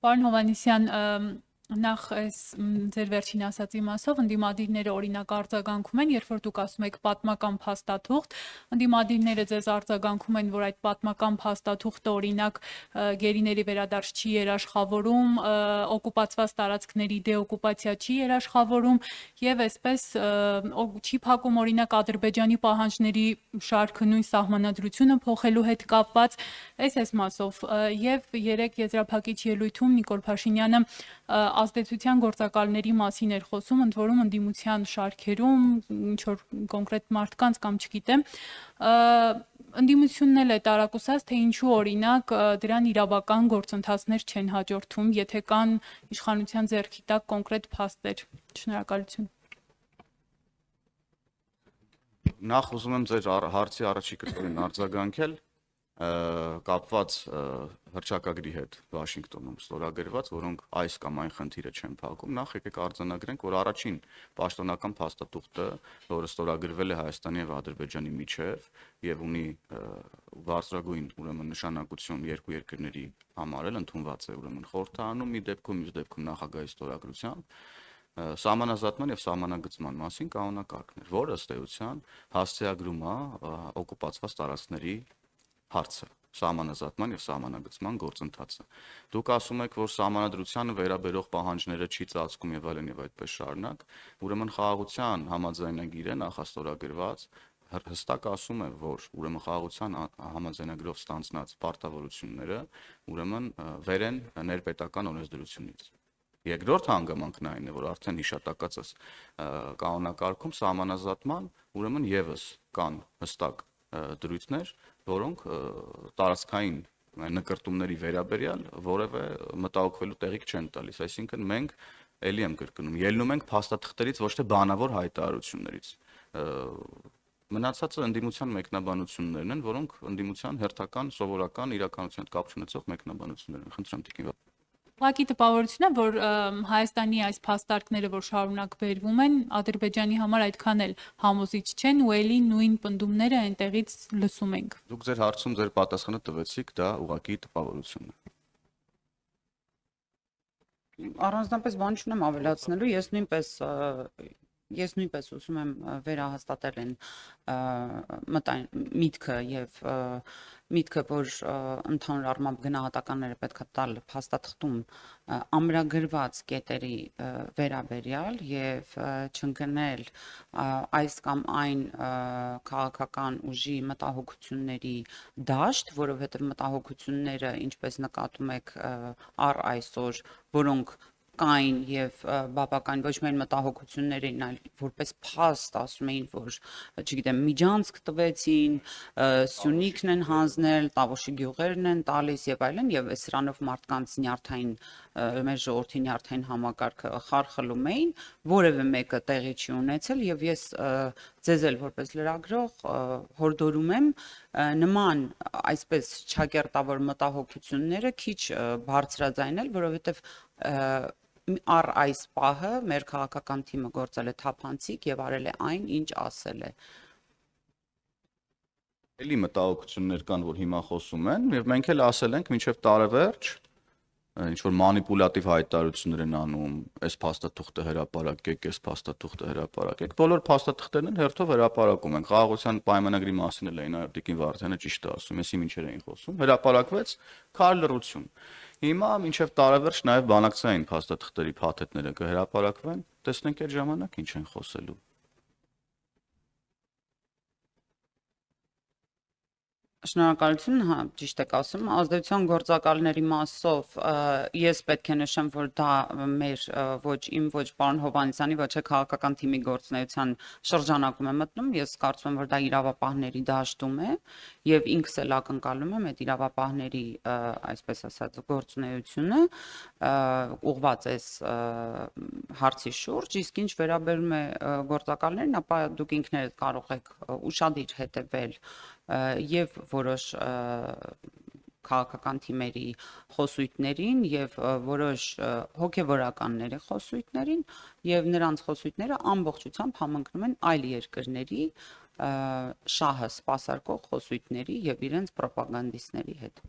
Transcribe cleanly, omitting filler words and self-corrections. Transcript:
Պարոն Հովհաննիսյան, նախ այս ձեր վերջին ասացի մասով ընդդիմադիրները օրինակ արձագանքում են, երբ որ դուք ասում եք պատմական փաստաթուղթ, ընդդիմադիրները ձեզ արձագանքում են, որ այդ պատմական փաստաթուղթը օրինակ գերիների վերադարձ չի երաշխավորում, օկուպացված տարածքների դեօկուպացիա չի երաշխավորում եւ այսպես չի փակում օրինակ Ադրբեջանի պահանջների շարքը նույն սահմանադրությունը փոխելու հետ կապված, այս մասով եւ երեք եզրափակիչ ելույթում Նիկոլ Փաշինյանը ազդեցության գործակալների մասին էր խոսում, ընդ որում ընդդիմության շարքերում, ինչ որ կոնկրետ մարդկանց կամ չգիտեմ, ընդդիմությունն էլ է տարակուսած, թե ինչու օրինակ դրան իրավական գործընթացներ չեն հաջորդում, եթե կան իշխանության ձեռքի տակ կոնկրետ փաստեր։ Շնորհակալություն։ Նախ ուզում եմ ձեր հարցի առաջի կտորին արձագանքել կապված հռչակագրի հետ Վաշինգտոնում ստորագրված, որոնք այս կամ այն խնդիրը չեն փակում, նախ եկեք արձանագրենք, որ առաջին պաշտոնական փաստաթուղթը, որը ստորագրվել է Հայաստանի եւ Ադրբեջանի միջև եւ ունի բարձրագույն ուրեմն նշանակություն երկու երկրների համար էլ ընդունված է ուրեմն խորհրդարանում, մի դեպքում, մյուս դեպքում նախագահի ստորագրությամբ սահմանազատման եւ սահմանագծման մասին կանոնակարգն էր, որը ըստ էության հասցեագրում է օկուպացված տարածքների հարցը, սահմանազատման եւ սահմանագծման գործընթացը։ Դուք ասում եք, որ սահմանադրությանը վերաբերող պահանջները չի ծածկում եւ այլն եւ այդպես շարունակ, ուրեմն խաղաղության համաձայնագիրը նախաստորագրված հստակ ասում է, որ ուրեմն խաղաղության համաձայնագրով ստանձնած պարտավորությունները ուրեմն վեր են ներպետական օրենսդրությունից։ Երկրորդ հանգամանքն այն է, որ արդեն հիշատակածս կանոնակարգում սահմանազատման ուրեմն եւս կան հստակ դրույթներ, որոնք տարածքային նկրտումների վերաբերյալ որևէ մտահոգվելու տեղիք չեն տալիս, այսինքն մենք ելի եմ կրկնում, ելնում ենք փաստաթղթերից, ոչ թե բանավոր հայտարարություններից։ Մնացածը ընդդիմության մեկնաբանություններն են, որոնք ընդդիմության հերթական սովորական իրականության հետ կապ չունեցող մեկնաբանություններ են։ Խնդրեմ տիկին Ուղղակի տպավորություն է, որ Հայաստանի այս փաստարկները, որ շարունակ բերվում են, Ադրբեջանի համար այդքան էլ համոզիչ չեն ու էլի նույն պնդումները այնտեղից լսում ենք։ Դուք ձեր հարցում ձեր պատասխանը տվեցիք, դա ուղղակի տպավորություն է։ Առանձնապես բան չունեմ ավելացնելու, ես նույնպես ուզում եմ վերահաստատել են միտքը եւ միտքը, որ ընդհանուր առմամբ գնահատականները պետք է տալ փաստաթղթում ամրագրված կետերի վերաբերյալ եւ չընկնել այս կամ այն քաղաքական ուժի մտահոգությունների դաշտ, որովհետեւ մտահոգությունները, ինչպես նկատում եք առ այսօր, որոնք կային եւ բավական ոչ միայն մտահոգություններին, այլ որպես փաստ ասում էին, որ չգիտեմ, միջանցք տվեցին, Սյունիքն են հանձնել, Տավուշի գյուղերն են տալիս եւ այլն, եւ սրանով մարդկանց նյարդային մեր ժողովրդի նյարդային համակարգը խարխլում էին, որևէ մեկը տեղի չի ունեցել եւ ես ձեզ էլ որպես լրագրող հորդորում եմ նման այսպես չակերտավոր մտահոգությունները քիչ բարձրաձայնել, որովհետեւ առ այս պահը մեր քաղաքական թիմը գործել է թափանցիկ եւ արել է այն, ինչ ասել է։ Էլի մտահոգություններ կան, որ հիմա խոսում են, եւ մենք էլ ասել ենք մինչեւ տարեվերջ ինչ որ մանիպուլատիվ հայտարարություններ են անում, այս փաստաթուղթը հրապարակեք, այս փաստաթուղթը հրապարակեք։ Բոլոր փաստաթղթերն են հերթով հրապարակում են։ Խաղաղության պայմանագրի մասին էլ էին Տիկին Վարդյանը ճիշտ է ասում, եսի ինչեր էին խոսում։ Հրապարակվեց քար լռություն։ Հիմա մինչև տարեվերջ նաև բանակցային փաստաթղթերի փաթեթները կհրապարակվեն, տեսնենք այդ ժամանակ ինչ են խոսելու։ Շնորհակալություն, հա, ճիշտ եք ասում, ազդեցության գործակալների մասով ես պետք է նշեմ, որ դա մեր ոչ իմ, ոչ պարոն Հովհաննիսյանի, ոչ է քաղաքական թիմի գործունեության շրջանակում է մտնում, ես կարծում եմ, որ դա իրավապահների դաշտում է եւ ինքս էլ ակնկալում եմ այդ իրավապահների, այսպես ասած, գործունեությունը ուղղված է հարցի շուրջ, իսկ ինչ վերաբերում է գործակալներին, ապա դուք ինքներդ կարող եք ուշադիր հետևել եւ որոշ քաղաքական թիմերի խոսույթներին եւ որոշ հոգեվորականների խոսույթներին եւ նրանց խոսույթները ամբողջությամբ համընկնում են այլ երկրների շահը սպասարկող խոսույթների եւ իրենց ռոպագանդիստների հետ։